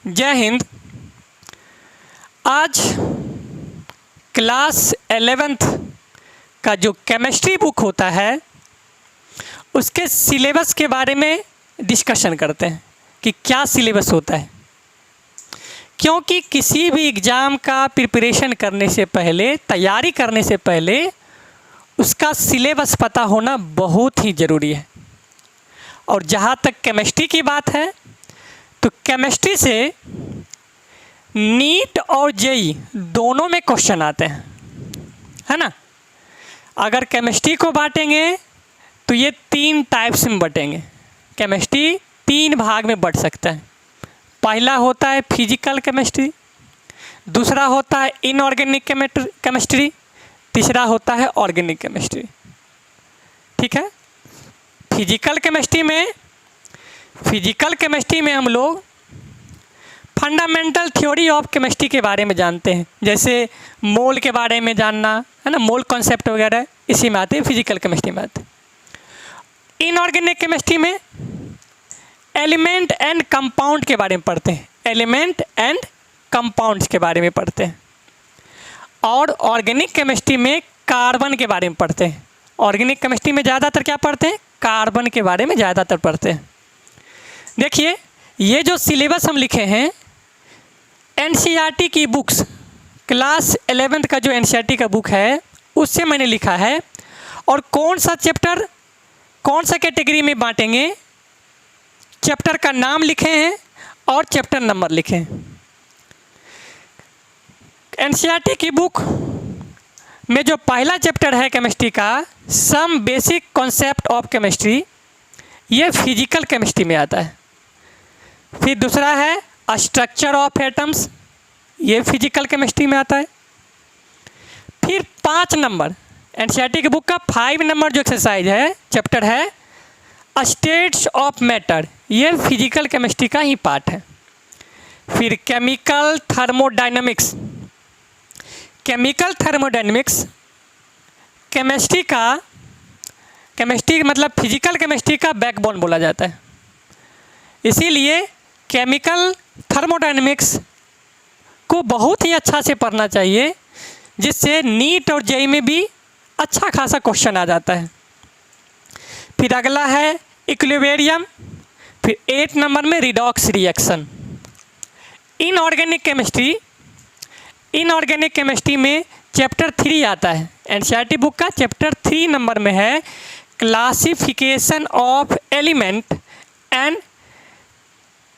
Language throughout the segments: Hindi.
जय हिंद। आज क्लास 11th का जो केमिस्ट्री बुक होता है उसके सिलेबस के बारे में डिस्कशन करते हैं कि क्या सिलेबस होता है, क्योंकि किसी भी एग्ज़ाम का प्रिपरेशन करने से पहले, तैयारी करने से पहले उसका सिलेबस पता होना बहुत ही ज़रूरी है। और जहाँ तक केमिस्ट्री की बात है तो केमिस्ट्री से नीट और जेई दोनों में क्वेश्चन आते हैं, है ना। अगर केमिस्ट्री को बांटेंगे तो ये 3 टाइप्स में बटेंगे। केमिस्ट्री 3 भाग में बट सकता है। पहला होता है फिजिकल केमिस्ट्री, दूसरा होता है इनऑर्गेनिक केमिस्ट्री, तीसरा होता है ऑर्गेनिक केमिस्ट्री। ठीक है। फिजिकल केमिस्ट्री में हम लोग फंडामेंटल थ्योरी ऑफ केमिस्ट्री के बारे में जानते हैं, जैसे मोल के बारे में जानना, है ना, मोल कॉन्सेप्ट वगैरह इसी में आते हैं, फिजिकल केमिस्ट्री में आते हैं। इनऑर्गेनिक केमिस्ट्री में एलिमेंट एंड कंपाउंड के बारे में पढ़ते हैं, एलिमेंट एंड कंपाउंड्स के बारे में पढ़ते हैं। और ऑर्गेनिक केमिस्ट्री में कार्बन के बारे में पढ़ते हैं। ऑर्गेनिक केमिस्ट्री में ज़्यादातर क्या पढ़ते हैं? कार्बन के बारे में ज़्यादातर पढ़ते हैं। देखिए, ये जो सिलेबस हम लिखे हैं एनसीईआरटी की बुक्स, क्लास 11th का जो एनसीईआरटी का बुक है उससे मैंने लिखा है। और कौन सा चैप्टर कौन सा कैटेगरी में बांटेंगे, चैप्टर का नाम लिखे हैं और चैप्टर नंबर लिखे हैं। एनसीईआरटी की बुक में जो पहला चैप्टर है केमिस्ट्री का, some basic concept of chemistry, ये फिजिकल केमिस्ट्री में आता है। फिर दूसरा है स्ट्रक्चर ऑफ एटम्स, ये फिजिकल केमिस्ट्री में आता है। फिर 5 नंबर एनसीईआरटी की बुक का 5 नंबर जो एक्सरसाइज है, चैप्टर है स्टेट्स ऑफ मैटर, ये फिजिकल केमिस्ट्री का ही पार्ट है। फिर केमिकल थर्मोडायनेमिक्स, केमिस्ट्री मतलब फिजिकल केमिस्ट्री का बैकबोन बोला जाता है। इसीलिए केमिकल थर्मोडायनेमिक्स को बहुत ही अच्छा से पढ़ना चाहिए, जिससे नीट और जेईई में भी अच्छा खासा क्वेश्चन आ जाता है। फिर अगला है इक्विलिब्रियम, फिर 8 नंबर में रिडॉक्स रिएक्शन। इनऑर्गेनिक केमिस्ट्री में चैप्टर 3 आता है। एनसीईआरटी बुक का चैप्टर 3 नंबर में है classification of element and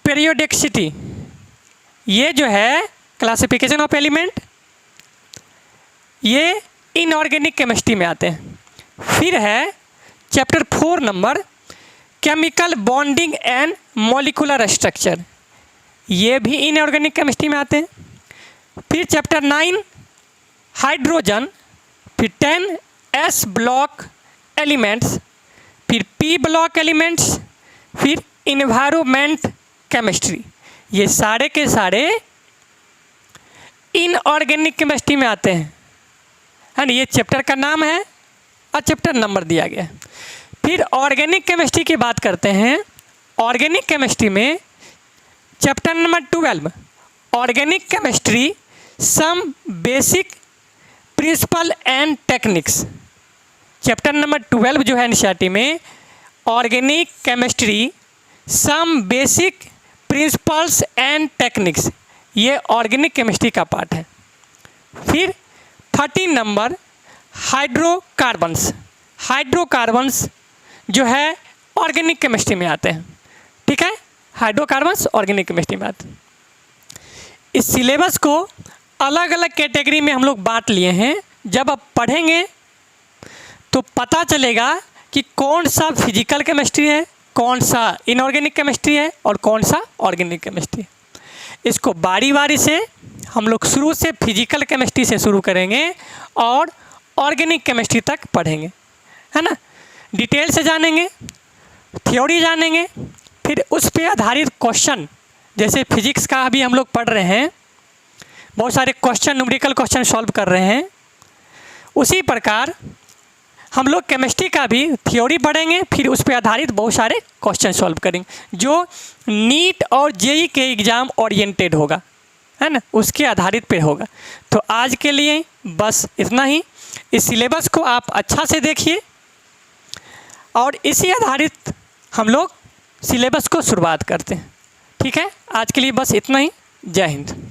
periodicity. ये जो है क्लासिफिकेशन ऑफ एलिमेंट, ये इनऑर्गेनिक केमिस्ट्री में आते हैं। फिर है chapter 4 number chemical bonding and molecular structure, ये भी इनऑर्गेनिक केमिस्ट्री में आते हैं। फिर चैप्टर 9 हाइड्रोजन, फिर 10 एस ब्लॉक एलिमेंट्स, फिर पी ब्लॉक एलिमेंट्स, फिर इन्वायरमेंट केमिस्ट्री, ये सारे के सारे इनऑर्गेनिक केमिस्ट्री में आते हैं, है ना। ये चैप्टर का नाम है और चैप्टर नंबर दिया गया है। फिर ऑर्गेनिक केमिस्ट्री की बात करते हैं। ऑर्गेनिक केमिस्ट्री में chapter number 12 organic chemistry some basic principle and techniques. Chapter number 12 जो है एनसीईआरटी में organic chemistry some basic principles and techniques, ये ऑर्गेनिक केमिस्ट्री का पार्ट है। फिर 13 नंबर हाइड्रोकार्बन्स जो है ऑर्गेनिक केमिस्ट्री में आते हैं। ठीक है, हाइड्रोकार्बन्स ऑर्गेनिक केमिस्ट्री में आते हैं। इस सिलेबस को अलग अलग कैटेगरी में हम लोग बांट लिए हैं। जब आप पढ़ेंगे तो पता चलेगा कि कौन सा फिजिकल केमिस्ट्री है, कौन सा इनऑर्गेनिक केमिस्ट्री है और कौन सा ऑर्गेनिक केमिस्ट्री है। इसको बारी बारी से हम लोग शुरू से फिजिकल केमिस्ट्री से शुरू करेंगे और ऑर्गेनिक केमिस्ट्री तक पढ़ेंगे, है ना। डिटेल से जानेंगे, थ्योरी जानेंगे, फिर उस पे आधारित क्वेश्चन, जैसे फिजिक्स का अभी हम लोग पढ़ रहे हैं, बहुत सारे क्वेश्चन, न्यूमेरिकल क्वेश्चन सॉल्व कर रहे हैं। उसी प्रकार हम लोग केमिस्ट्री का भी थ्योरी पढ़ेंगे, फिर उस पर आधारित बहुत सारे क्वेश्चन सॉल्व करेंगे जो नीट और जेई के एग्ज़ाम ओरिएंटेड होगा, है ना, उसके आधारित पे होगा। तो आज के लिए बस इतना ही। इस सिलेबस को आप अच्छा से देखिए और इसी आधारित हम लोग सिलेबस को शुरुआत करते हैं। ठीक है, आज के लिए बस इतना ही। जय हिंद।